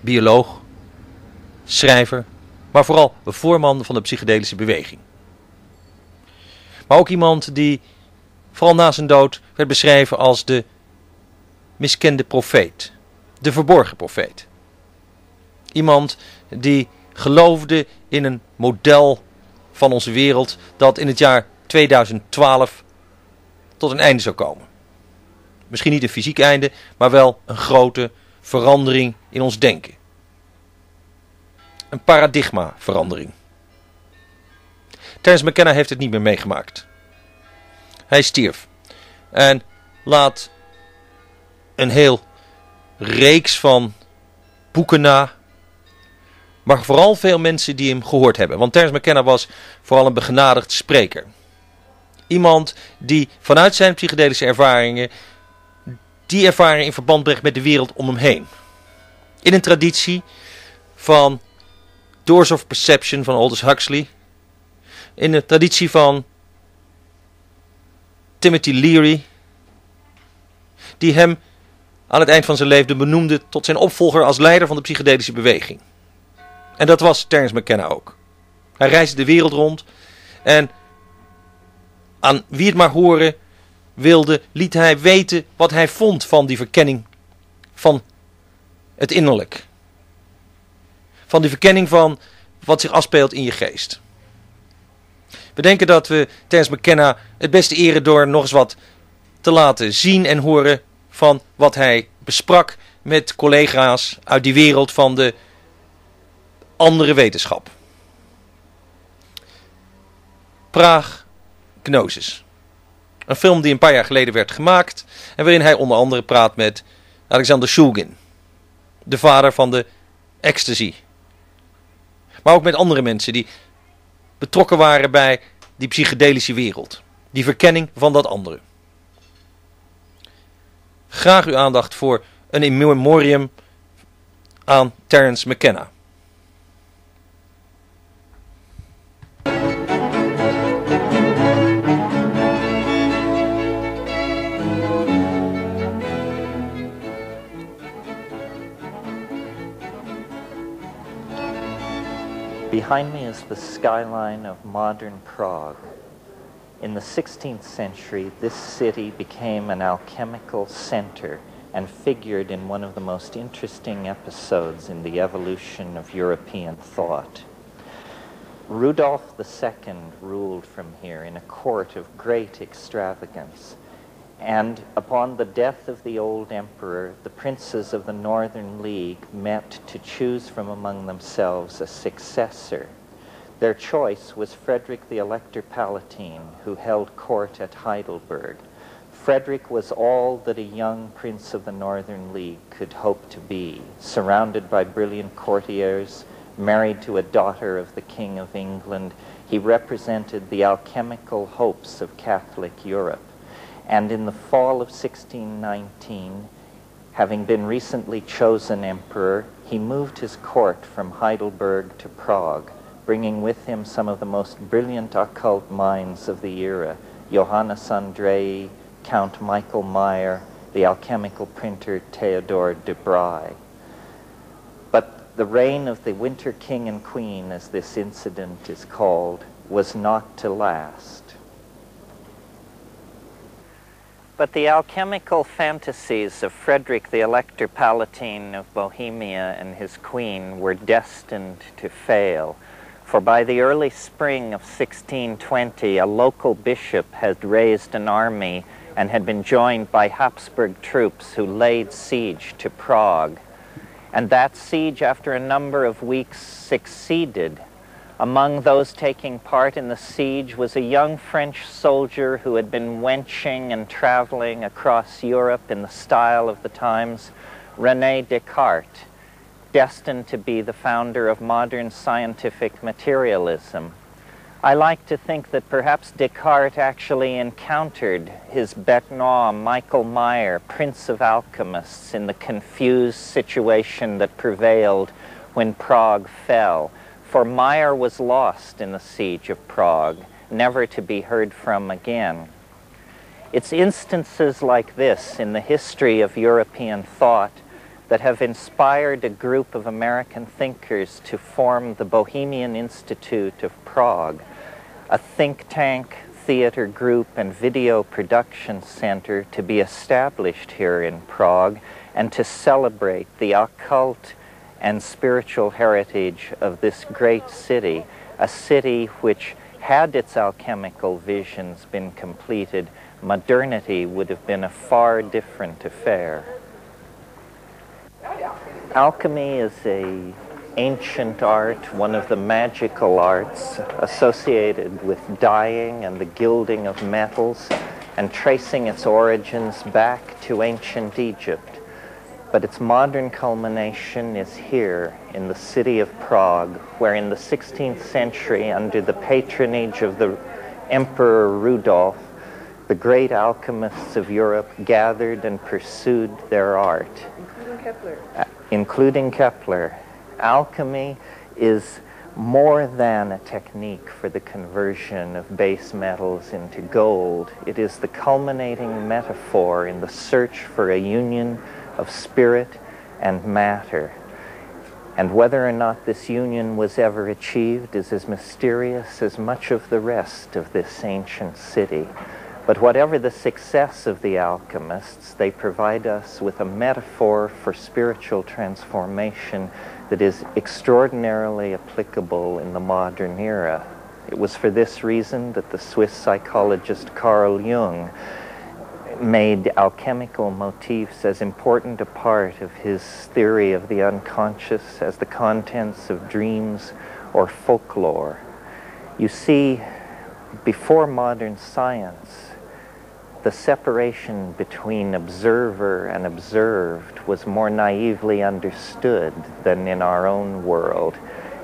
bioloog, schrijver, maar vooral een voorman van de psychedelische beweging. Maar ook iemand die vooral na zijn dood werd beschreven als de miskende profeet, de verborgen profeet. Iemand die geloofde in een model van onze wereld dat in het jaar 2012 tot een einde zou komen. Misschien niet een fysiek einde, maar wel een grote verandering in ons denken. Een paradigmaverandering. Terence McKenna heeft het niet meer meegemaakt. Hij stierf en laat een heel reeks van boeken na, maar vooral veel mensen die hem gehoord hebben. Want Terence McKenna was vooral een begenadigd spreker. Iemand die vanuit zijn psychedelische ervaringen die ervaring in verband brengt met de wereld om hem heen. In een traditie van Doors of Perception van Aldous Huxley. In de traditie van Timothy Leary, die hem aan het eind van zijn leven benoemde tot zijn opvolger als leider van de psychedelische beweging. En dat was Terence McKenna ook. Hij reisde de wereld rond en aan wie het maar horen wilde, liet hij weten wat hij vond van die verkenning van het innerlijk. Van die verkenning van wat zich afspeelt in je geest. We denken dat we Terence McKenna het beste eren door nog eens wat te laten zien en horen van wat hij besprak met collega's uit die wereld van de andere wetenschap. Praag Gnosis. Een film die een paar jaar geleden werd gemaakt en waarin hij onder andere praat met Alexander Shulgin, de vader van de ecstasy. Maar ook met andere mensen die betrokken waren bij die psychedelische wereld. Die verkenning van dat andere. Graag uw aandacht voor een in Memoriam aan Terence McKenna. Behind me is the skyline of modern Prague. In the 16th century, this city became an alchemical center and figured in one of the most interesting episodes in the evolution of European thought. Rudolf II ruled from here in a court of great extravagance. And upon the death of the old emperor, the princes of the Northern League met to choose from among themselves a successor. Their choice was Frederick the Elector Palatine, who held court at Heidelberg. Frederick was all that a young prince of the Northern League could hope to be, surrounded by brilliant courtiers, married to a daughter of the King of England. He represented the alchemical hopes of Catholic Europe. And in the fall of 1619, having been recently chosen emperor, he moved his court from Heidelberg to Prague, bringing with him some of the most brilliant occult minds of the era, Johannes Andrei, Count Michael Meyer, the alchemical printer Theodore de Bry. But the reign of the Winter King and Queen, as this incident is called, was not to last. But the alchemical fantasies of Frederick the Elector Palatine of Bohemia and his queen were destined to fail. For by the early spring of 1620, a local bishop had raised an army and had been joined by Habsburg troops who laid siege to Prague. And that siege, after a number of weeks, succeeded. Among those taking part in the siege was a young French soldier who had been wenching and traveling across Europe in the style of the times, René Descartes, destined to be the founder of modern scientific materialism. I like to think that perhaps Descartes actually encountered his bête noire, Michael Meyer, Prince of Alchemists, in the confused situation that prevailed when Prague fell. For Meyer was lost in the siege of Prague, never to be heard from again. It's instances like this in the history of European thought that have inspired a group of American thinkers to form the Bohemian Institute of Prague, a think tank, theater group, and video production center to be established here in Prague and to celebrate the occult and spiritual heritage of this great city, a city which, had its alchemical visions been completed, modernity would have been a far different affair. Alchemy is an ancient art, one of the magical arts associated with dyeing and the gilding of metals, and tracing its origins back to ancient Egypt. But its modern culmination is here in the city of Prague, where in the 16th century, under the patronage of the Emperor Rudolf, the great alchemists of Europe gathered and pursued their art. Including Kepler. Alchemy is more than a technique for the conversion of base metals into gold. It is the culminating metaphor in the search for a union of spirit and matter. And whether or not this union was ever achieved is as mysterious as much of the rest of this ancient city. But whatever the success of the alchemists, they provide us with a metaphor for spiritual transformation that is extraordinarily applicable in the modern era. It was for this reason that the Swiss psychologist Carl Jung made alchemical motifs as important a part of his theory of the unconscious as the contents of dreams or folklore. You see, before modern science, the separation between observer and observed was more naively understood than in our own world.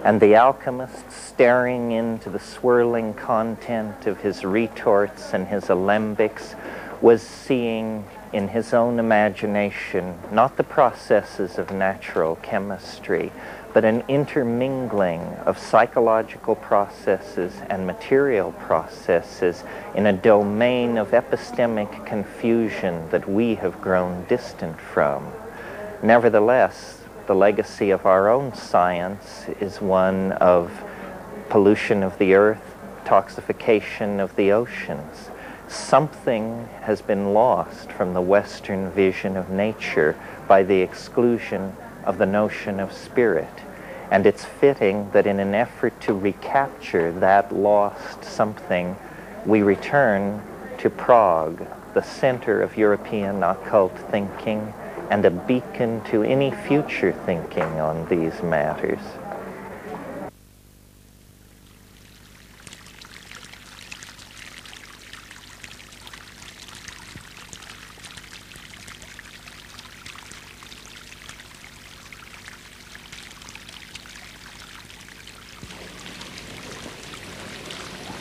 And the alchemist, staring into the swirling content of his retorts and his alembics, was seeing in his own imagination not the processes of natural chemistry, but an intermingling of psychological processes and material processes in a domain of epistemic confusion that we have grown distant from. Nevertheless, the legacy of our own science is one of pollution of the earth, toxification of the oceans. Something has been lost from the Western vision of nature by the exclusion of the notion of spirit. And it's fitting that in an effort to recapture that lost something, we return to Prague, the center of European occult thinking and a beacon to any future thinking on these matters.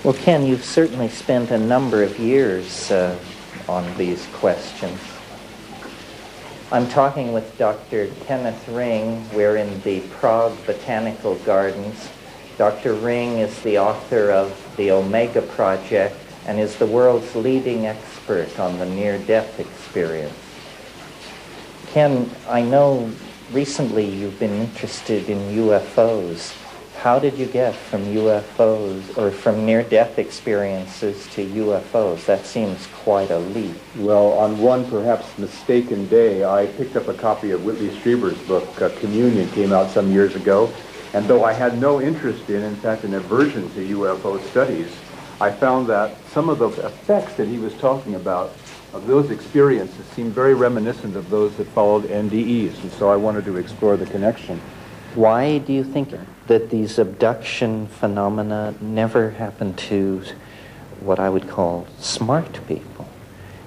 Well, Ken, you've certainly spent a number of years on these questions. I'm talking with Dr. Kenneth Ring. We're in the Prague Botanical Gardens. Dr. Ring is the author of the Omega Project and is the world's leading expert on the near-death experience. Ken, I know recently you've been interested in UFOs. How did you get from UFOs or from near-death experiences to UFOs? That seems quite a leap. Well, on one perhaps mistaken day, I picked up a copy of Whitley Strieber's book, Communion, came out some years ago, and though I had no interest in fact, an aversion to UFO studies, I found that some of the effects that he was talking about of those experiences seemed very reminiscent of those that followed NDEs, and so I wanted to explore the connection. Why do you think that these abduction phenomena never happen to what I would call smart people?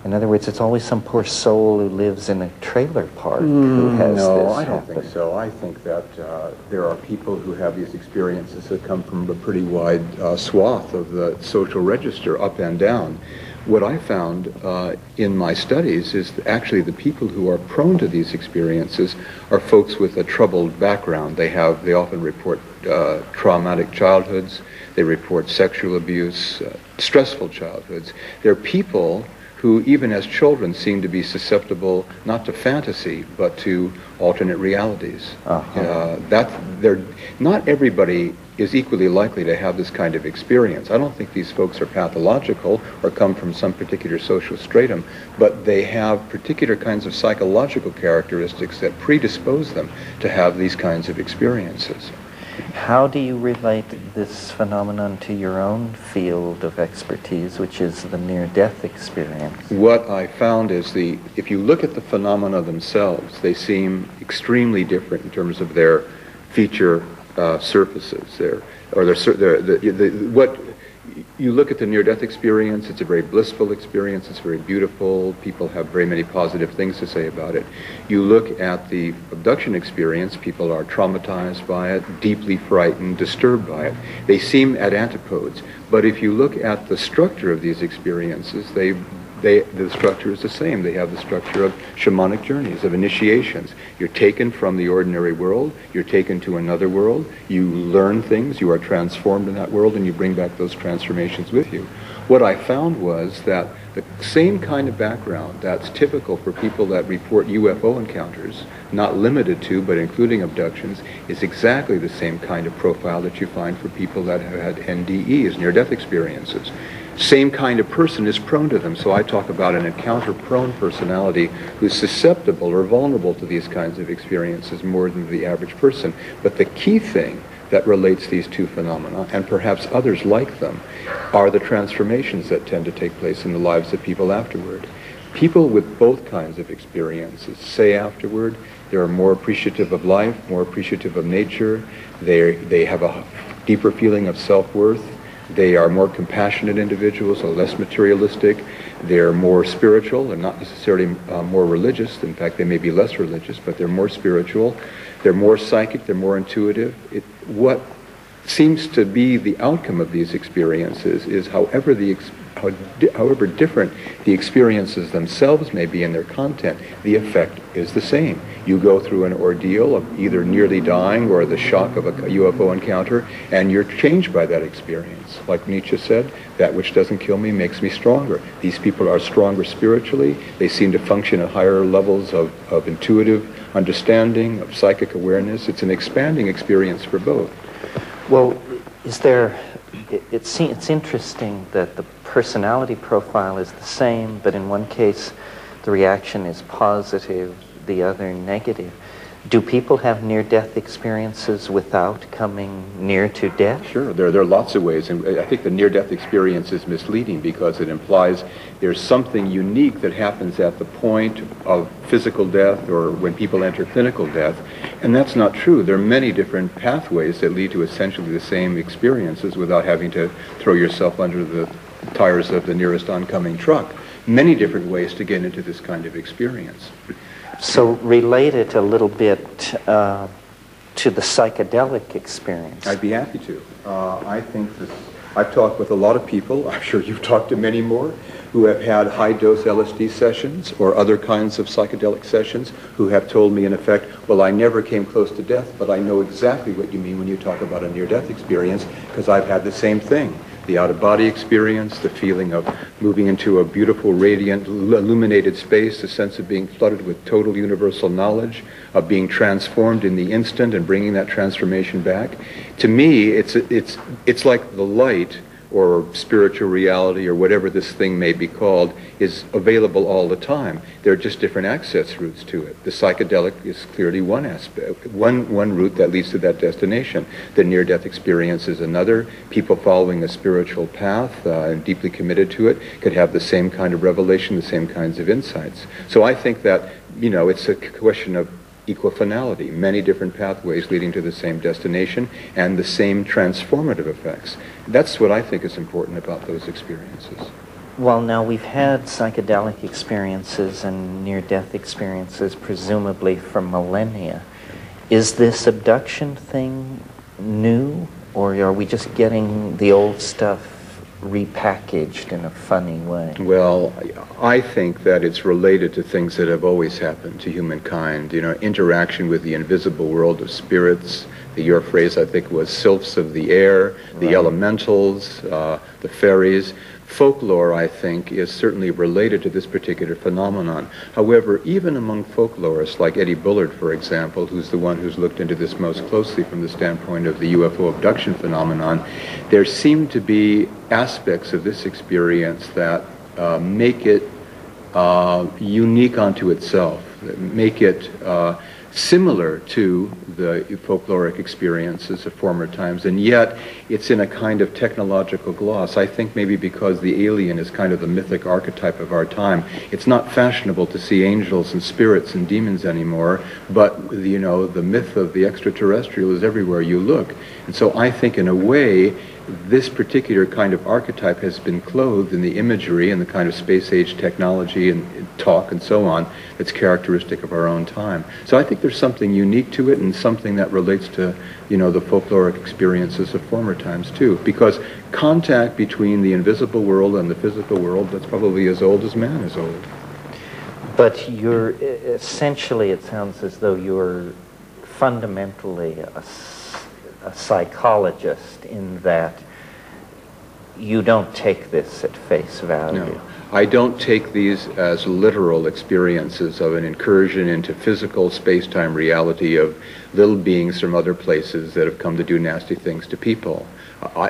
In other words, it's always some poor soul who lives in a trailer park who has this No, I don't happen. think so. I think that there are people who have these experiences that come from a pretty wide swath of the social register, up and down. What I found in my studies is that actually the people who are prone to these experiences are folks with a troubled background. They often report traumatic childhoods, they report sexual abuse, stressful childhoods. They're people who even as children seem to be susceptible not to fantasy but to alternate realities. Not everybody is equally likely to have this kind of experience. I don't think these folks are pathological or come from some particular social stratum, but they have particular kinds of psychological characteristics that predispose them to have these kinds of experiences. How do you relate this phenomenon to your own field of expertise, which is the near-death experience? What I found is if you look at the phenomena themselves, they seem extremely different in terms of their feature surfaces. What you look at the near-death experience, it's a very blissful experience, it's very beautiful, people have very many positive things to say about it. You look at the abduction experience, people are traumatized by it, deeply frightened, disturbed by it. They seem at antipodes, but if you look at the structure of these experiences, the structure is the same. They have the structure of shamanic journeys, of initiations. You're taken from the ordinary world, you're taken to another world, you learn things, you are transformed in that world, and you bring back those transformations with you. What I found was that the same kind of background that's typical for people that report UFO encounters, not limited to, but including abductions, is exactly the same kind of profile that you find for people that have had NDEs, near-death experiences. Same kind of person is prone to them. So I talk about an encounter-prone personality who's susceptible or vulnerable to these kinds of experiences more than the average person. But the key thing that relates these two phenomena, and perhaps others like them, are the transformations that tend to take place in the lives of people afterward. People with both kinds of experiences say afterward they're more appreciative of life, more appreciative of nature, they have a deeper feeling of self-worth, they are more compassionate individuals, or less materialistic. They're more spiritual and not necessarily more religious. In fact, they may be less religious, but they're more spiritual. They're more psychic. They're more intuitive. What seems to be the outcome of these experiences is however different the experiences themselves may be in their content, the effect is the same. You go through an ordeal of either nearly dying or the shock of a UFO encounter, and you're changed by that experience. Like Nietzsche said, that which doesn't kill me makes me stronger. These people are stronger spiritually. They seem to function at higher levels of intuitive understanding, of psychic awareness. It's an expanding experience for both. Well, it's interesting that the personality profile is the same, but in one case the reaction is positive, the other negative. Do people have near-death experiences without coming near to death? Sure, there are lots of ways, and I think the near-death experience is misleading because it implies there's something unique that happens at the point of physical death or when people enter clinical death, and that's not true. There are many different pathways that lead to essentially the same experiences without having to throw yourself under the tires of the nearest oncoming truck. Many different ways to get into this kind of experience. So relate it a little bit to the psychedelic experience. I'd be happy to. I think that I've talked with a lot of people, I'm sure you've talked to many more, who have had high-dose LSD sessions or other kinds of psychedelic sessions who have told me, in effect, well, I never came close to death, but I know exactly what you mean when you talk about a near-death experience because I've had the same thing. The out-of-body experience, the feeling of moving into a beautiful, radiant, illuminated space, the sense of being flooded with total universal knowledge, of being transformed in the instant and bringing that transformation back. To me, it's like the light or spiritual reality or whatever this thing may be called is available all the time. There are just different access routes to it. The psychedelic is clearly one aspect, one route that leads to that destination. The near-death experience is another. People following a spiritual path and deeply committed to it could have the same kind of revelation, the same kinds of insights. So I think that, it's a question of equifinality, many different pathways leading to the same destination and the same transformative effects. That's what I think is important about those experiences. Well, now we've had psychedelic experiences and near-death experiences presumably for millennia. Is this abduction thing new, or are we just getting the old stuff repackaged in a funny way? Well, I think that it's related to things that have always happened to humankind. Interaction with the invisible world of spirits. Your phrase, I think, was sylphs of the air, the elementals, the fairies. folklore, I think, is certainly related to this particular phenomenon. However, even among folklorists like Eddie Bullard, for example, who's the one who's looked into this most closely from the standpoint of the UFO abduction phenomenon, there seem to be aspects of this experience that make it unique unto itself, that make it similar to the folkloric experiences of former times, and yet it's in a kind of technological gloss. I think maybe because the alien is kind of the mythic archetype of our time, it's not fashionable to see angels and spirits and demons anymore, but you know, the myth of the extraterrestrial is everywhere you look. And so I think in a way this particular kind of archetype has been clothed in the imagery and the kind of space-age technology and talk and so on that's characteristic of our own time. So I think there's something unique to it and something that relates to, you know, the folkloric experiences of former times too. Because contact between the invisible world and the physical world, that's probably as old as man is old. But you're essentially, it sounds as though you're fundamentally a psychologist, in that you don't take this at face value. No, I don't take these as literal experiences of an incursion into physical space-time reality of little beings from other places that have come to do nasty things to people.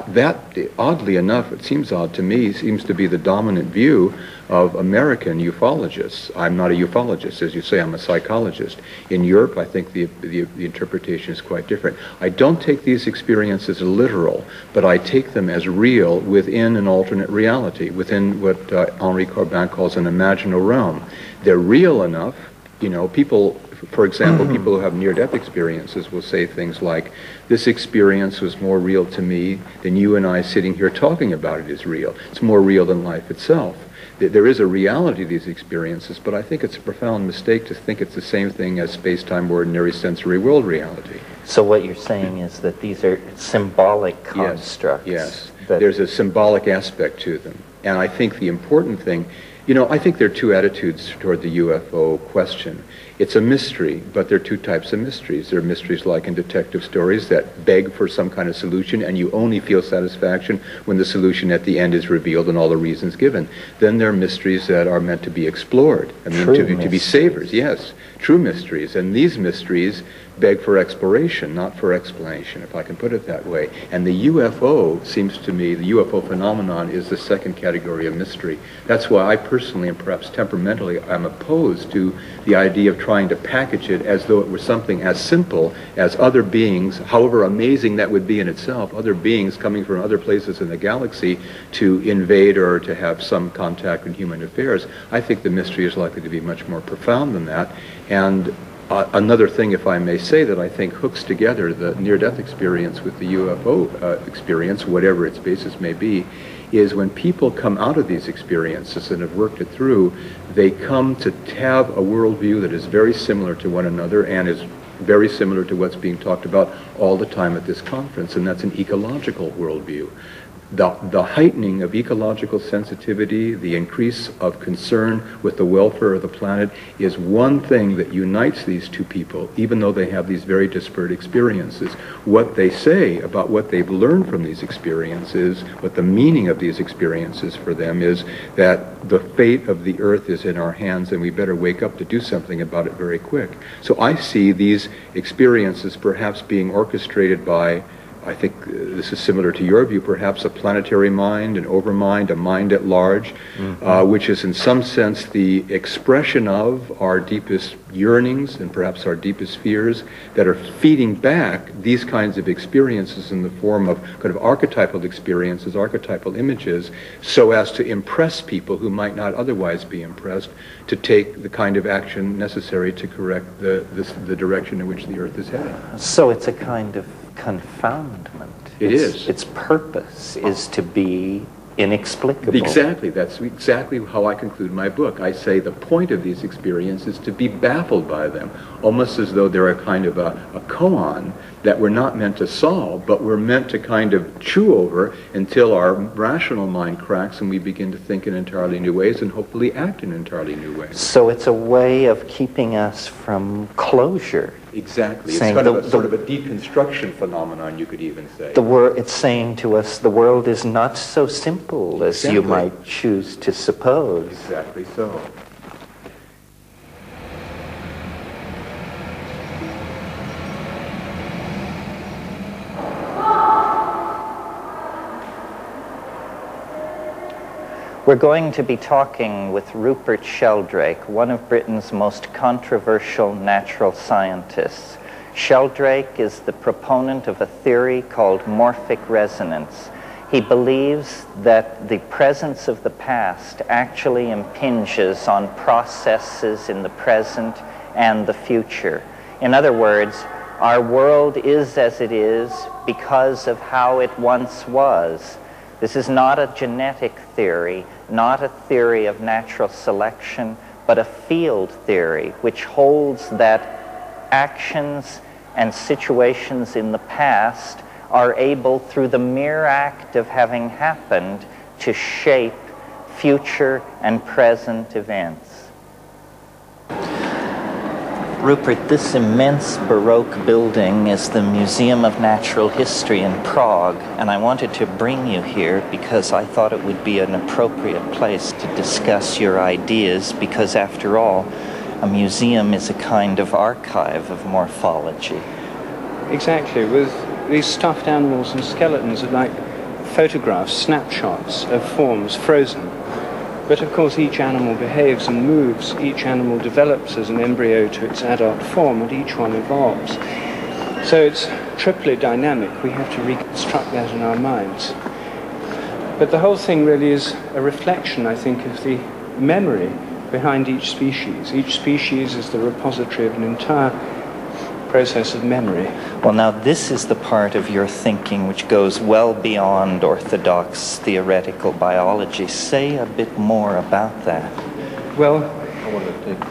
That, oddly enough, it seems odd to me, seems to be the dominant view of American ufologists. I'm not a ufologist, as you say, I'm a psychologist. In Europe, I think the interpretation is quite different. I don't take these experiences as literal, but I take them as real within an alternate reality, within what Henri Corbin calls an imaginal realm. They're real enough, you know, people, for example, people who have near-death experiences will say things like, this experience was more real to me than you and I sitting here talking about it is real. It's more real than life itself. There is a reality to these experiences, but I think it's a profound mistake to think it's the same thing as space-time ordinary sensory world reality. So what you're saying is that these are symbolic constructs. Yes, there's a symbolic aspect to them. And I think the important thing, you know, I think there are two attitudes toward the UFO question. It's a mystery, but there are two types of mysteries. There are mysteries like in detective stories that beg for some kind of solution, and you only feel satisfaction when the solution at the end is revealed and all the reasons given. Then there are mysteries that are meant to be explored, I mean, to be savors, yes, true mysteries. And these mysteries beg for exploration, not for explanation, if I can put it that way. And the UFO seems to me, the UFO phenomenon is the second category of mystery. That's why I personally, and perhaps temperamentally, am opposed to the idea of trying to package it as though it were something as simple as other beings, however amazing that would be in itself, other beings coming from other places in the galaxy to invade or to have some contact with human affairs. I think the mystery is likely to be much more profound than that. And another thing, if I may say, that I think hooks together the near-death experience with the UFO experience, whatever its basis may be, is when people come out of these experiences and have worked it through, they come to have a worldview that is very similar to one another and is very similar to what's being talked about all the time at this conference, and that's an ecological worldview. The heightening of ecological sensitivity, the increase of concern with the welfare of the planet is one thing that unites these two people, even though they have these very disparate experiences. What they say about what they've learned from these experiences, what the meaning of these experiences for them is, that the fate of the Earth is in our hands and we better wake up to do something about it very quick. So I see these experiences perhaps being orchestrated by, I think this is similar to your view, perhaps a planetary mind, an overmind, a mind at large, which is in some sense the expression of our deepest yearnings and perhaps our deepest fears that are feeding back these kinds of experiences in the form of kind of archetypal experiences, archetypal images, so as to impress people who might not otherwise be impressed to take the kind of action necessary to correct the direction in which the Earth is heading. So it's a kind of confoundment. Its purpose is to be inexplicable. Exactly. That's exactly how I conclude my book. I say the point of these experiences is to be baffled by them, almost as though they're a kind of a koan that we're not meant to solve, but we're meant to kind of chew over until our rational mind cracks and we begin to think in entirely new ways and hopefully act in entirely new ways. So it's a way of keeping us from closure, Exactly. It's Saying kind of a sort of a deconstruction phenomenon, you could even say. It's saying to us the world is not so simple as you might choose to suppose. Exactly so. We're going to be talking with Rupert Sheldrake, one of Britain's most controversial natural scientists. Sheldrake is the proponent of a theory called morphic resonance. He believes that the presence of the past actually impinges on processes in the present and the future. In other words, our world is as it is because of how it once was. This is not a genetic theory, not a theory of natural selection, but a field theory which holds that actions and situations in the past are able, through the mere act of having happened, to shape future and present events. Rupert, this immense Baroque building is the Museum of Natural History in Prague, and I wanted to bring you here because I thought it would be an appropriate place to discuss your ideas, because after all, a museum is a kind of archive of morphology. Exactly. With these stuffed animals and skeletons are like photographs, snapshots of forms frozen. But of course each animal behaves and moves, each animal develops as an embryo to its adult form, and each one evolves. So it's triply dynamic. We have to reconstruct that in our minds. But the whole thing really is a reflection, I think, of the memory behind each species. Each species is the repository of an entire process of memory. Well, now this is the part of your thinking which goes well beyond orthodox theoretical biology. Say a bit more about that. Well,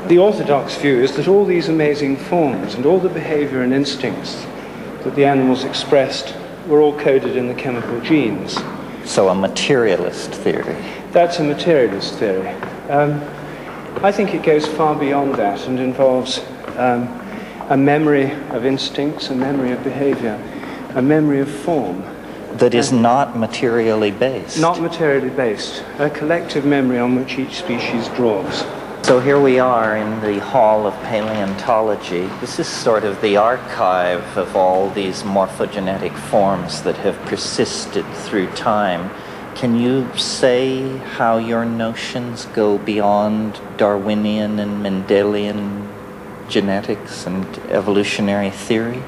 the orthodox view is that all these amazing forms and all the behavior and instincts that the animals expressed were all coded in the chemical genes. So a materialist theory. That's a materialist theory. I think it goes far beyond that and involves a memory of instincts, a memory of behavior, a memory of form. That is not materially based. Not materially based. A collective memory on which each species draws. So here we are in the Hall of Paleontology. This is sort of the archive of all these morphogenetic forms that have persisted through time. Can you say how your notions go beyond Darwinian and Mendelian genetics and evolutionary theory?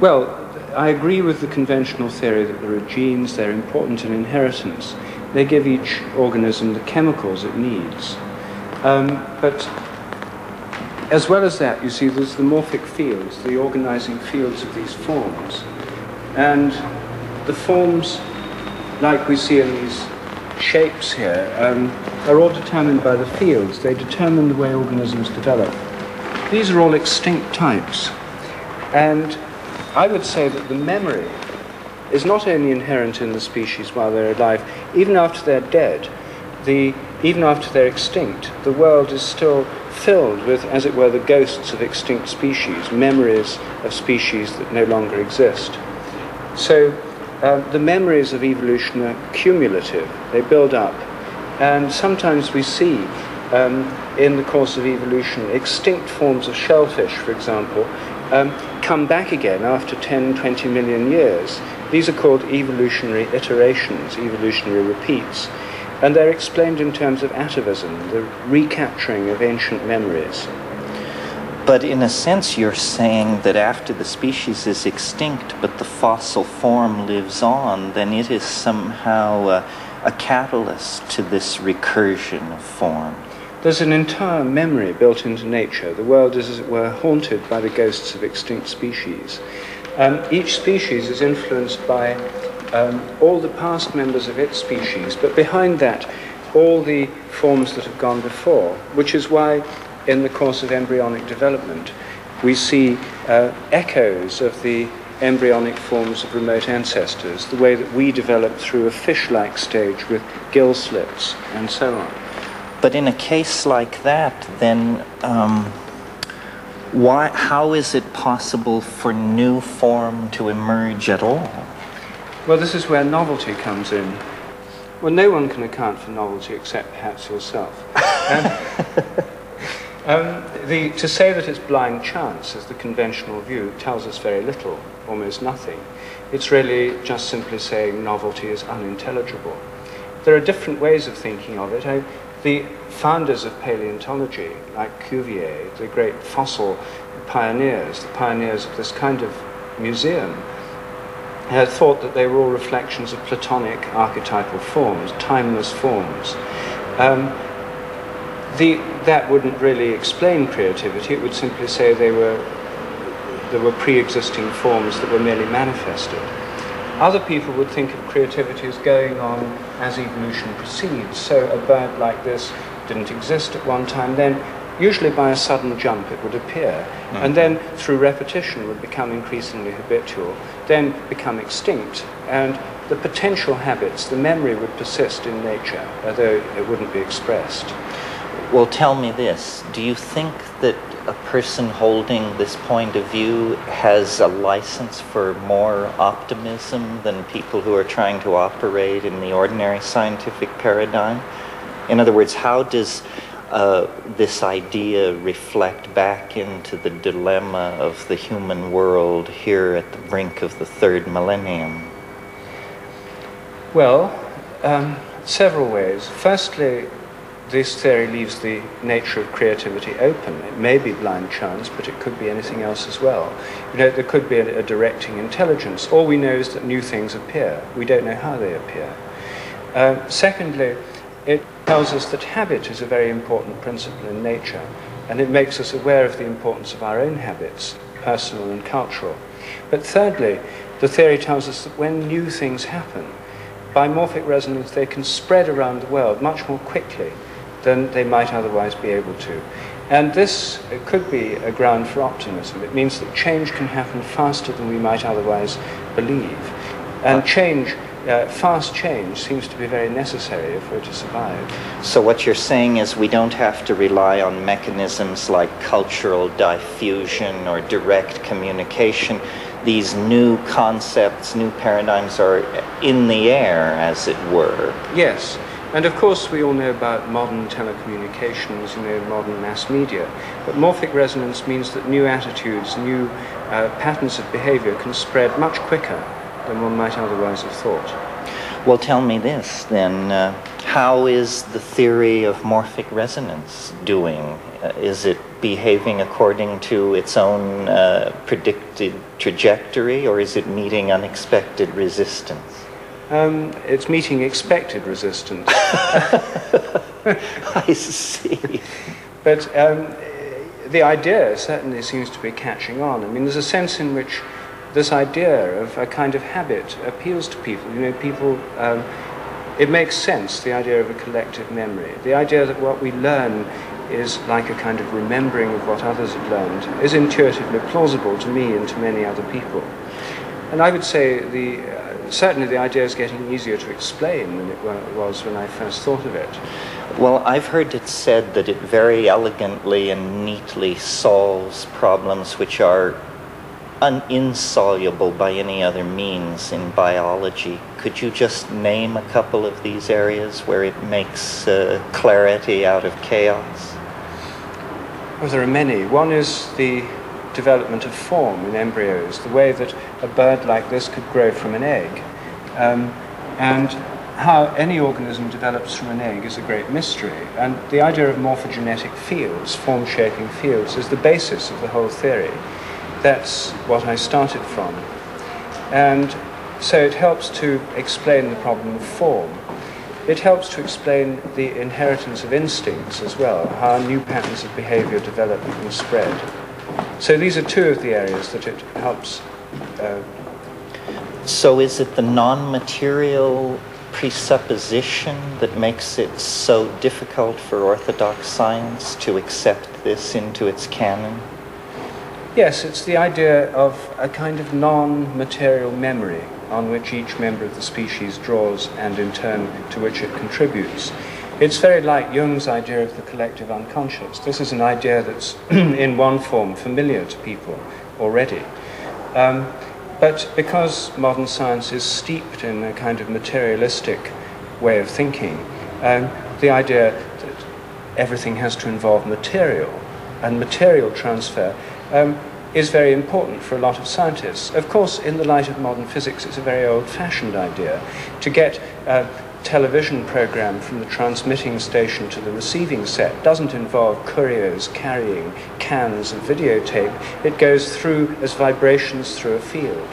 Well, I agree with the conventional theory that there are genes, they're important in inheritance. They give each organism the chemicals it needs. But as well as that, you see, there's the morphic fields, the organizing fields of these forms. And the forms, like we see in these shapes here, are all determined by the fields. They determine the way organisms develop. These are all extinct types. And I would say that the memory is not only inherent in the species while they're alive, even after they're dead, even after they're extinct, the world is still filled with, as it were, the ghosts of extinct species, memories of species that no longer exist. So the memories of evolution are cumulative, they build up. And sometimes we see in the course of evolution, extinct forms of shellfish, for example, come back again after 10, 20 million years. These are called evolutionary iterations, evolutionary repeats, and they're explained in terms of atavism, the recapturing of ancient memories. But in a sense, you're saying that after the species is extinct, but the fossil form lives on, then it is somehow a catalyst to this recursion of form. There's an entire memory built into nature. The world is, as it were, haunted by the ghosts of extinct species. Each species is influenced by all the past members of its species, but behind that, all the forms that have gone before, which is why, in the course of embryonic development, we see echoes of the embryonic forms of remote ancestors, the way that we developed through a fish-like stage with gill slits and so on. But in a case like that, then How is it possible for new form to emerge at all? Well, this is where novelty comes in. Well, no one can account for novelty except perhaps yourself. To say that it's blind chance, as the conventional view, tells us very little, almost nothing. It's really just simply saying novelty is unintelligible. There are different ways of thinking of it. The founders of paleontology, like Cuvier, the great fossil pioneers, the pioneers of this kind of museum, had thought that they were all reflections of Platonic archetypal forms, timeless forms. That wouldn't really explain creativity. It would simply say there were pre-existing forms that were merely manifested. Other people would think of creativity as going on as evolution proceeds. So a bird like this didn't exist at one time, then usually by a sudden jump it would appear, and then through repetition would become increasingly habitual, then become extinct, and the potential habits, the memory would persist in nature, although it wouldn't be expressed. Well, tell me this. Do you think that a person holding this point of view has a license for more optimism than people who are trying to operate in the ordinary scientific paradigm? In other words, how does this idea reflect back into the dilemma of the human world here at the brink of the third millennium? Well, several ways. Firstly, this theory leaves the nature of creativity open. It may be blind chance, but it could be anything else as well. You know, there could be a directing intelligence. All we know is that new things appear. We don't know how they appear. Secondly, it tells us that habit is a very important principle in nature, and it makes us aware of the importance of our own habits, personal and cultural. But thirdly, the theory tells us that when new things happen, by morphic resonance they can spread around the world much more quickly than they might otherwise be able to. And this could be a ground for optimism. It means that change can happen faster than we might otherwise believe. And change, fast change, seems to be very necessary if we're to survive. So what you're saying is we don't have to rely on mechanisms like cultural diffusion or direct communication. These new concepts, new paradigms are in the air, as it were. Yes. And of course we all know about modern telecommunications, modern mass media. But morphic resonance means that new attitudes, new patterns of behavior can spread much quicker than one might otherwise have thought. Well, tell me this then. How is the theory of morphic resonance doing? Is it behaving according to its own predicted trajectory, or is it meeting unexpected resistance? It's meeting expected resistance. I see. But the idea certainly seems to be catching on. I mean, there's a sense in which this idea of a kind of habit appeals to people. People, it makes sense, the idea of a collective memory. The idea that what we learn is like a kind of remembering of what others have learned is intuitively plausible to me and to many other people. And I would say certainly the idea is getting easier to explain than it was when I first thought of it. Well, I've heard it said that it very elegantly and neatly solves problems which are insoluble by any other means in biology. Could you just name a couple of these areas where it makes clarity out of chaos? Well, there are many. One is the development of form in embryos, the way that a bird like this could grow from an egg. And how any organism develops from an egg is a great mystery. And the idea of morphogenetic fields, form-shaping fields, is the basis of the whole theory. That's what I started from. And so it helps to explain the problem of form. It helps to explain the inheritance of instincts as well, how new patterns of behavior develop and spread. So these are two of the areas that it helps. So is it the non-material presupposition that makes it so difficult for orthodox science to accept this into its canon? Yes, it's the idea of a kind of non-material memory on which each member of the species draws and in turn to which it contributes. It's very like Jung's idea of the collective unconscious. This is an idea that's in one form familiar to people already. But because modern science is steeped in a kind of materialistic way of thinking, the idea that everything has to involve material and material transfer is very important for a lot of scientists. Of course, in the light of modern physics, it's a very old-fashioned idea. To get a television program from the transmitting station to the receiving set doesn't involve couriers carrying cans of videotape. It goes through as vibrations through a field.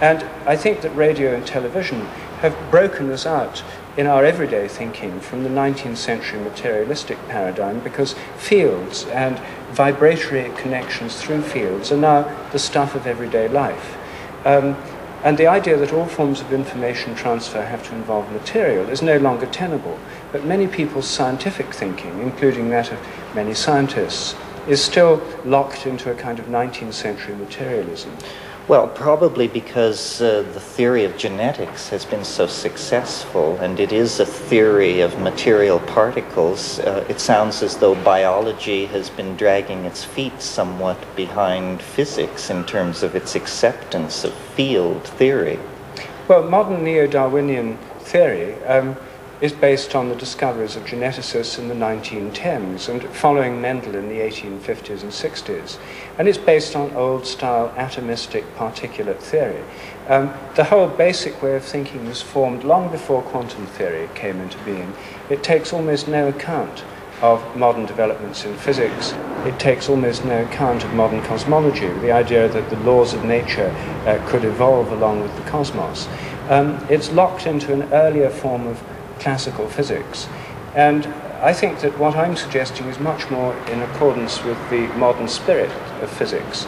And I think that radio and television have broken us out in our everyday thinking from the 19th century materialistic paradigm, because fields and vibratory connections through fields are now the stuff of everyday life. And the idea that all forms of information transfer have to involve material is no longer tenable. But many people's scientific thinking, including that of many scientists, is still locked into a kind of 19th century materialism. Well, probably because the theory of genetics has been so successful, and it is a theory of material particles. It sounds as though biology has been dragging its feet somewhat behind physics in terms of its acceptance of field theory. Well, modern neo-Darwinian theory is based on the discoveries of geneticists in the 1910s and following Mendel in the 1850s and 60s. And it's based on old-style atomistic particulate theory. The whole basic way of thinking was formed long before quantum theory came into being. It takes almost no account of modern developments in physics. It takes almost no account of modern cosmology, the idea that the laws of nature could evolve along with the cosmos. It's locked into an earlier form of classical physics. And I think that what I'm suggesting is much more in accordance with the modern spirit of physics,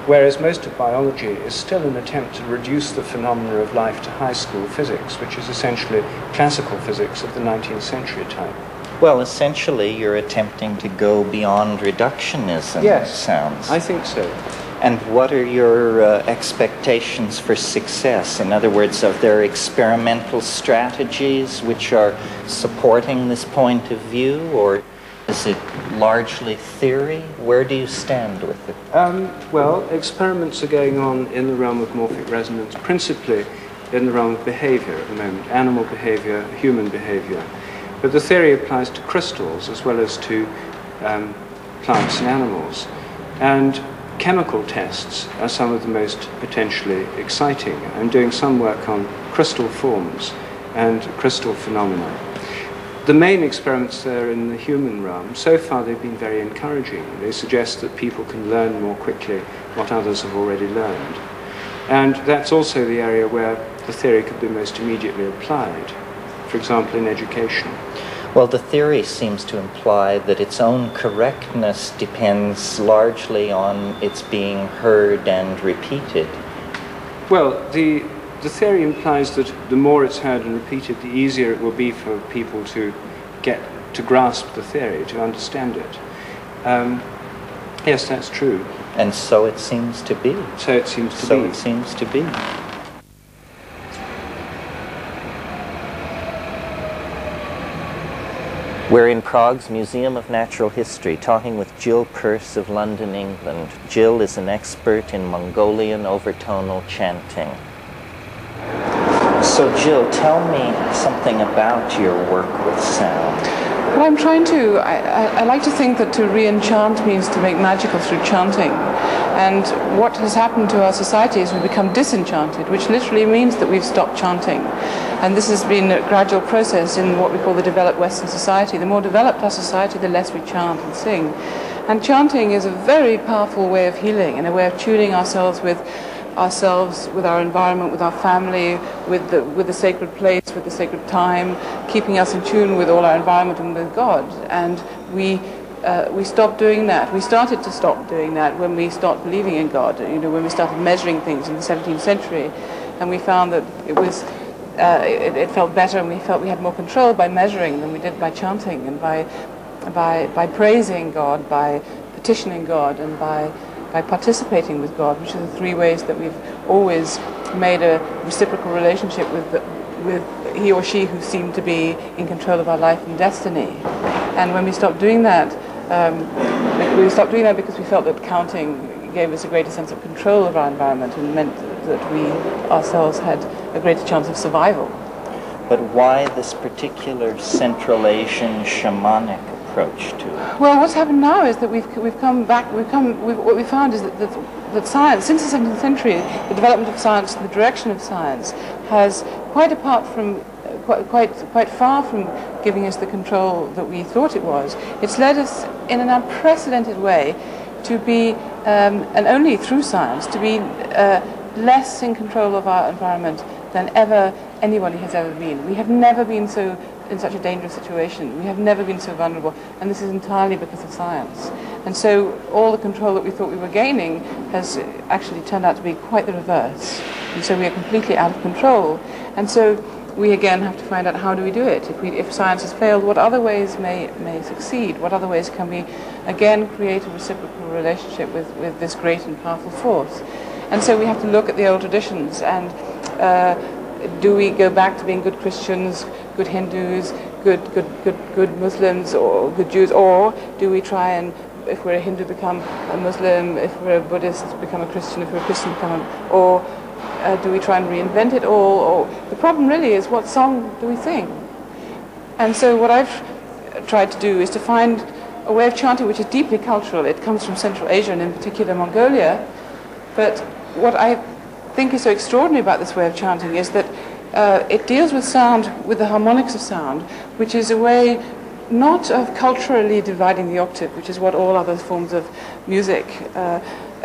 whereas most of biology is still an attempt to reduce the phenomena of life to high school physics, which is essentially classical physics of the 19th century type. Well, essentially you're attempting to go beyond reductionism, yes, it sounds. I think so. And what are your expectations for success? In other words, are there experimental strategies which are supporting this point of view, or is it largely theory? Where do you stand with it? Well, experiments are going on in the realm of morphic resonance, principally in the realm of behavior at the moment, animal behavior, human behavior. But the theory applies to crystals as well as to plants and animals. And chemical tests are some of the most potentially exciting. I'm doing some work on crystal forms and crystal phenomena. The main experiments there in the human realm, so far they've been very encouraging. They suggest that people can learn more quickly what others have already learned. And that's also the area where the theory could be most immediately applied, for example, in education. Well, the theory seems to imply that its own correctness depends largely on its being heard and repeated. Well, the theory implies that the more it's heard and repeated, the easier it will be for people to get to grasp the theory, to understand it. Yes, that's true. And so it seems to be. So it seems to be. So it seems to be. We're in Prague's Museum of Natural History, talking with Jill Peirce of London, England. Jill is an expert in Mongolian overtonal chanting. So Jill, tell me something about your work with sound. Well, I'm trying to, I like to think that to re-enchant means to make magical through chanting. And what has happened to our society is we've become disenchanted, which literally means that we've stopped chanting. And this has been a gradual process in what we call the developed Western society. The more developed our society, the less we chant and sing. And chanting is a very powerful way of healing and a way of tuning ourselves, with our environment, with our family, with the sacred place, with the sacred time, keeping us in tune with all our environment and with God. And we stopped doing that. We started to stop doing that when we stopped believing in God. You know, when we started measuring things in the 17th century, and we found that it felt better, and we felt we had more control by measuring than we did by chanting and by praising God, by petitioning God, and by participating with God, which are the three ways that we've always made a reciprocal relationship with he or she who seemed to be in control of our life and destiny. And when we stopped doing that, because we felt that counting gave us a greater sense of control of our environment and meant that we ourselves had a greater chance of survival. But why this particular Central Asian shamanic approach to it? Well, what's happened now is that what we found is that science, since the 17th century, the development of science, the direction of science, has quite far from giving us the control that we thought it was. It's led us in an unprecedented way to be, and only through science, to be less in control of our environment than ever anybody has ever been. We have never been in such a dangerous situation. We have never been so vulnerable, and this is entirely because of science. And so all the control that we thought we were gaining has actually turned out to be quite the reverse. And so we are completely out of control. And so we again have to find out, how do we do it? If science has failed, what other ways may succeed? What other ways can we again create a reciprocal relationship with this great and powerful force? And so we have to look at the old traditions, and do we go back to being good Christians, good Hindus, good Muslims, or good Jews, or do we try and, if we're a Hindu, become a Muslim, if we're a Buddhist, become a Christian, if we're a Christian, or do we try and reinvent it all? Or the problem really is, what song do we sing? And so what I've tried to do is to find a way of chanting which is deeply cultural. It comes from Central Asia, and in particular Mongolia. But what I think is so extraordinary about this way of chanting is that it deals with sound, with the harmonics of sound, which is a way not of culturally dividing the octave, which is what all other forms of music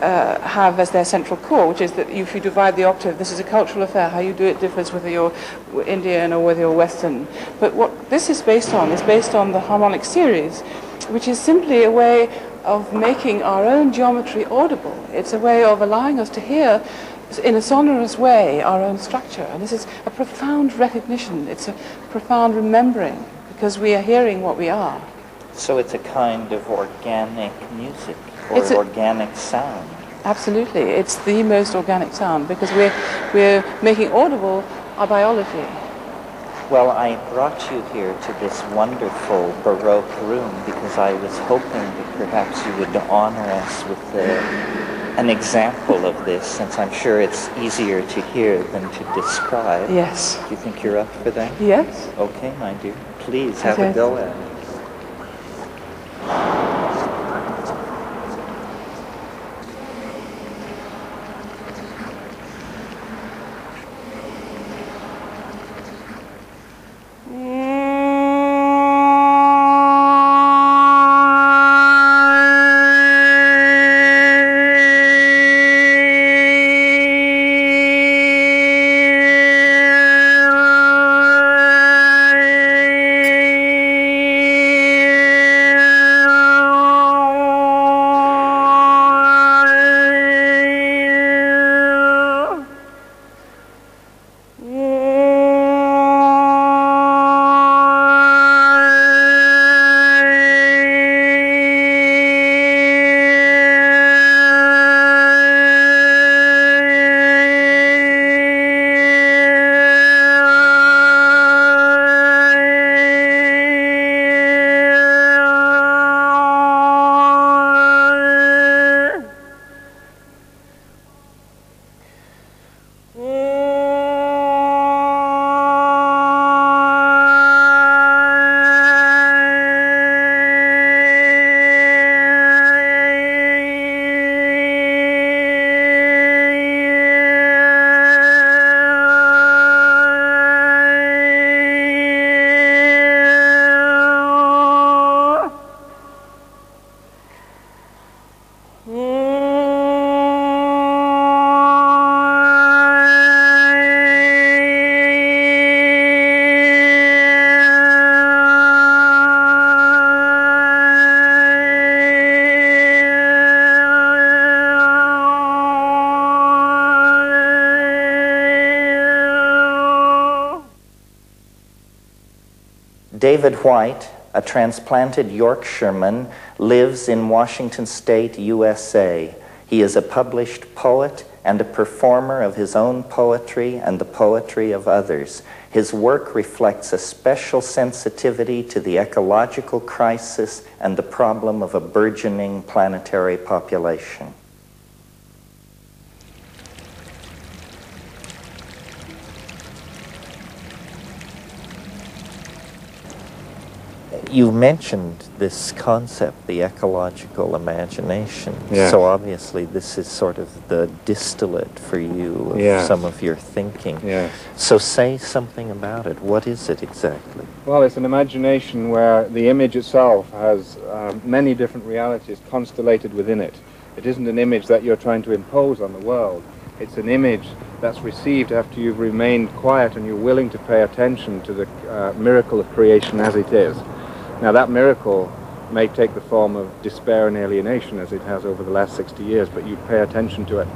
have as their central core, which is that if you divide the octave, this is a cultural affair. How you do it differs whether you're Indian or whether you're Western. But what this is based on the harmonic series, which is simply a way of making our own geometry audible. It's a way of allowing us to hear in a sonorous way our own structure. And this is a profound recognition. It's a profound remembering, because we are hearing what we are. So it's a kind of organic music, or organic sound. Absolutely. It's the most organic sound, because we're making audible our biology. Well, I brought you here to this wonderful Baroque room because I was hoping that perhaps you would honor us with an example of this, since I'm sure it's easier to hear than to describe. Yes. Do you think you're up for that? Yes. Okay, my dear. Please, have a go at it. David White, a transplanted Yorkshireman, lives in Washington State, USA. He is a published poet and a performer of his own poetry and the poetry of others. His work reflects a special sensitivity to the ecological crisis and the problem of a burgeoning planetary population. You mentioned this concept, the ecological imagination. Yeah. So obviously this is sort of the distillate for you of Yes. some of your thinking. Yes. So say something about it. What is it exactly? Well, it's an imagination where the image itself has many different realities constellated within it. It isn't an image that you're trying to impose on the world. It's an image that's received after you've remained quiet and you're willing to pay attention to the miracle of creation as it is. Now, that miracle may take the form of despair and alienation, as it has over the last 60 years, but you pay attention to it.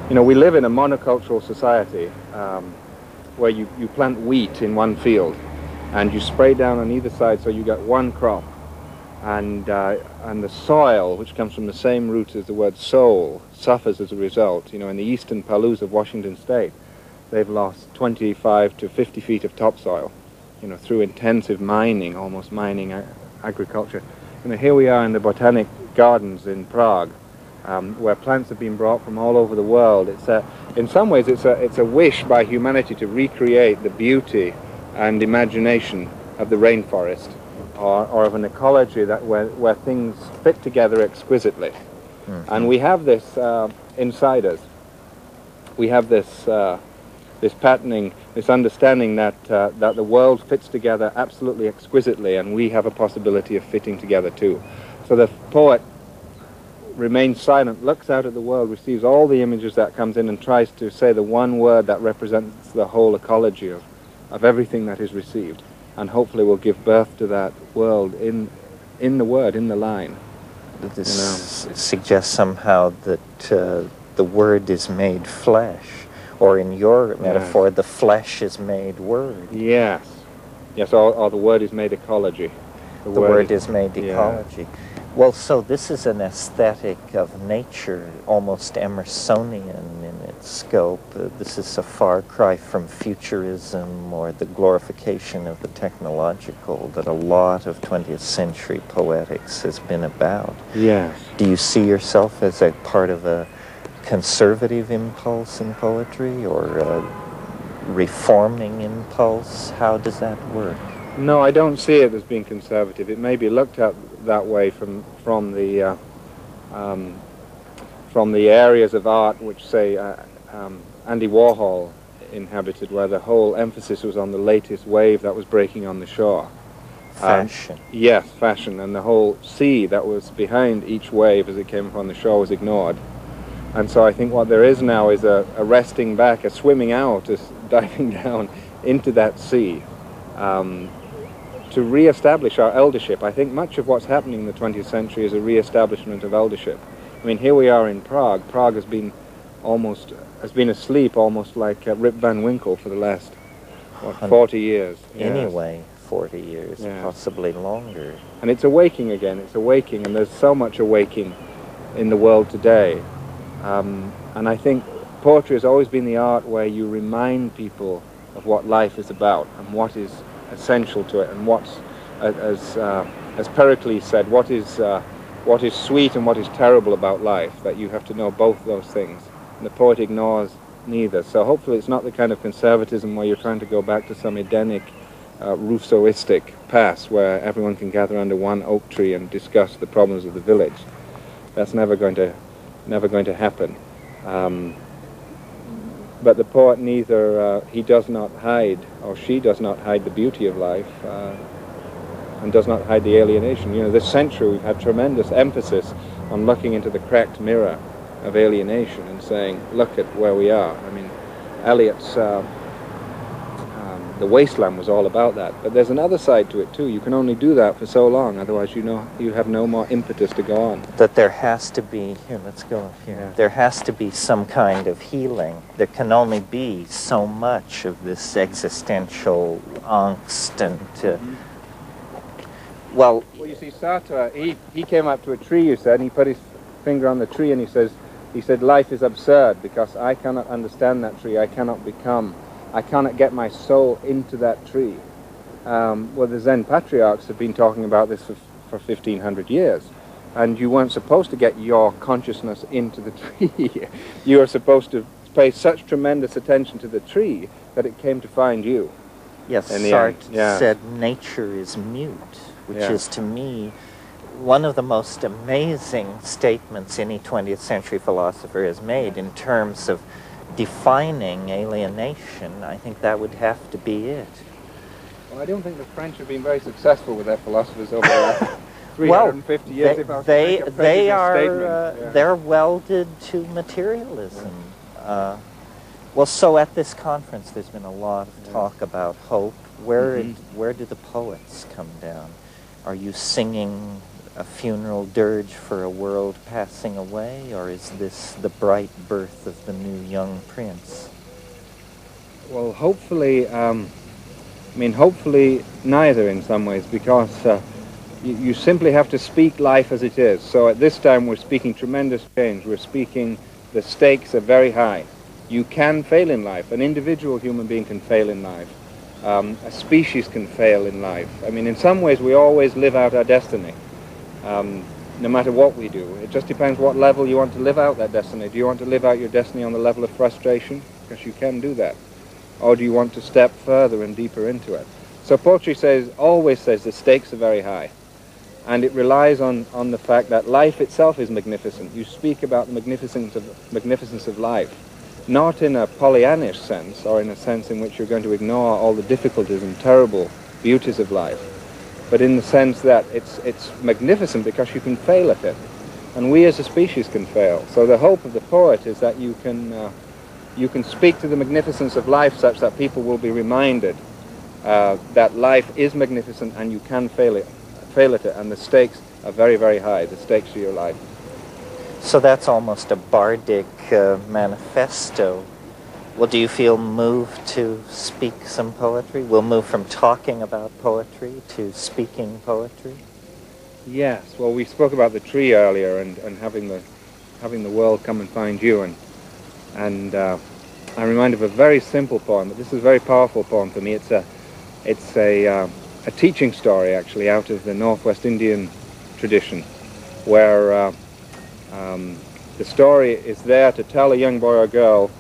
You know, we live in a monocultural society where you plant wheat in one field and you spray down on either side so you get one crop. And the soil, which comes from the same root as the word soul, suffers as a result. You know, in the eastern Palouse of Washington State, they've lost 25 to 50 feet of topsoil, you know, through intensive mining, almost mining agriculture. You know, here we are in the Botanic Gardens in Prague, where plants have been brought from all over the world. In some ways, it's a wish by humanity to recreate the beauty and imagination of the rainforest, or of an ecology that where things fit together exquisitely. Mm-hmm. And we have this inside us. We have this patterning, this understanding that the world fits together absolutely exquisitely, and we have a possibility of fitting together too. So the poet remains silent, looks out at the world, receives all the images that comes in, and tries to say the one word that represents the whole ecology of everything that is received, and hopefully will give birth to that world in the word, in the line. This suggests somehow that the word is made flesh. Or in your metaphor, the flesh is made word. Yes. Yes, or the word is made ecology. The word is made ecology. Well, so this is an aesthetic of nature, almost Emersonian in its scope. This is a far cry from futurism or the glorification of the technological that a lot of 20th century poetics has been about. Yes. Do you see yourself as a part of a conservative impulse in poetry or a reforming impulse? How does that work? No, I don't see it as being conservative. It may be looked at that way from the areas of art which, say, Andy Warhol inhabited, where the whole emphasis was on the latest wave that was breaking on the shore. Fashion. Yes, fashion, and the whole sea that was behind each wave as it came upon the shore was ignored. And so I think what there is now is a resting back, a swimming out, a diving down into that sea to re-establish our eldership. I think much of what's happening in the 20th century is a re-establishment of eldership. I mean, here we are in Prague. Prague has been asleep almost like Rip Van Winkle for the last, 40 years. Anyway, 40 years, possibly longer. And it's awaking again, it's awaking, and there's so much awaking in the world today. And I think poetry has always been the art where you remind people of what life is about and what is essential to it, and what's, as Pericles said, what is sweet and what is terrible about life, that you have to know both those things. And the poet ignores neither. So hopefully it's not the kind of conservatism where you're trying to go back to some Edenic, Rousseauistic past where everyone can gather under one oak tree and discuss the problems of the village. That's never going to happen. But the poet he does not hide, or she does not hide the beauty of life, and does not hide the alienation. You know, this century we've had tremendous emphasis on looking into the cracked mirror of alienation and saying, look at where we are. I mean, Eliot's The Wasteland was all about that. But there's another side to it too. You can only do that for so long, otherwise you have no more impetus to go on. That there has to be, let's go up here. Yeah. There has to be some kind of healing. There can only be so much of this existential angst and Well, you see, Sartre, he came up to a tree, you said, and he put his finger on the tree and he says, He said, life is absurd because I cannot understand that tree, I cannot get my soul into that tree. Well, the Zen patriarchs have been talking about this for 1500 years. And you weren't supposed to get your consciousness into the tree. You were supposed to pay such tremendous attention to the tree that it came to find you. Yes, in the Sartre end. said nature is mute, which Yeah. is to me one of the most amazing statements any 20th century philosopher has made in terms of defining alienation. I think that would have to be it. Well, I don't think the French have been very successful with their philosophers over the last 350 years. If I was to make a they are statement. they're welded to materialism. Well, so at this conference, there's been a lot of talk about hope. Where do the poets come down? Are you singing a funeral dirge for a world passing away, or is this the bright birth of the new young prince? Well, hopefully, hopefully neither in some ways, because you simply have to speak life as it is. So at this time we're speaking tremendous change. We're speaking the stakes are very high. You can fail in life. An individual human being can fail in life. A species can fail in life. I mean, in some ways we always live out our destiny, no matter what we do. It just depends what level you want to live out that destiny. Do you want to live out your destiny on the level of frustration? Because you can do that. Or do you want to step further and deeper into it? So poetry always says the stakes are very high. And it relies on the fact that life itself is magnificent. You speak about the magnificence of life, not in a Pollyannish sense, or in a sense in which you're going to ignore all the difficulties and terrible beauties of life, but in the sense that it's magnificent because you can fail at it. And we as a species can fail. So the hope of the poet is that you can speak to the magnificence of life such that people will be reminded that life is magnificent and you can fail at it, and the stakes are very, very high, the stakes of your life. So that's almost a bardic manifesto. Well, do you feel moved to speak some poetry? We'll move from talking about poetry to speaking poetry? Yes, well, we spoke about the tree earlier and having the world come and find you, and I'm reminded of a very simple poem, but this is a very powerful poem for me. It's a teaching story, actually, out of the Northwest Indian tradition, where the story is there to tell a young boy or girl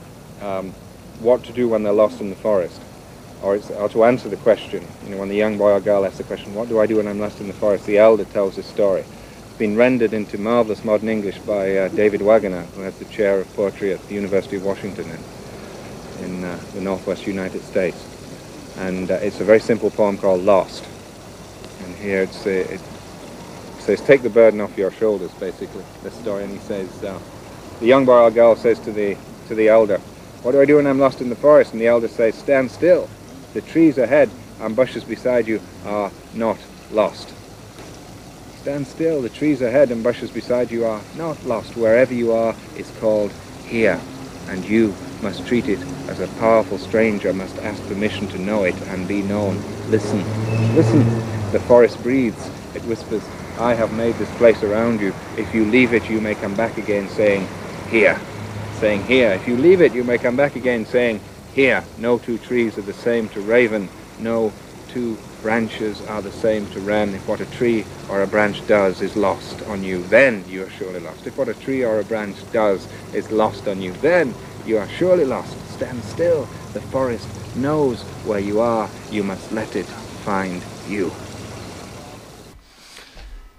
what to do when they're lost in the forest, or to answer the question. You know, when the young boy or girl asks the question, what do I do when I'm lost in the forest? The elder tells this story. It's been rendered into marvelous modern English by David Wagoner, who has the chair of poetry at the University of Washington in the Northwest United States. And it's a very simple poem called Lost. And here it says, take the burden off your shoulders, basically, this story. And he says, the young boy or girl says to the elder, what do I do when I'm lost in the forest? And the elder says, stand still. The trees ahead and bushes beside you are not lost. Stand still. The trees ahead and bushes beside you are not lost. Wherever you are is called here. And you must treat it as a powerful stranger, must ask permission to know it and be known. Listen, listen. The forest breathes. It whispers, I have made this place around you. If you leave it, you may come back again saying, here. Saying here. If you leave it, you may come back again saying, here. No two trees are the same to raven. No two branches are the same to wren. If what a tree or a branch does is lost on you, then you are surely lost. If what a tree or a branch does is lost on you, then you are surely lost. Stand still. The forest knows where you are. You must let it find you.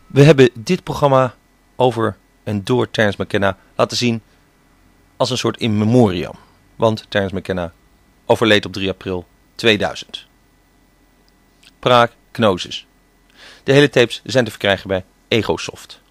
We hebben dit programma over en door Terence McKenna laten zien als een soort in memoriam. Want Terence McKenna overleed op 3 april 2000. Praag, Gnosis. De hele tapes zijn te verkrijgen bij Egosoft.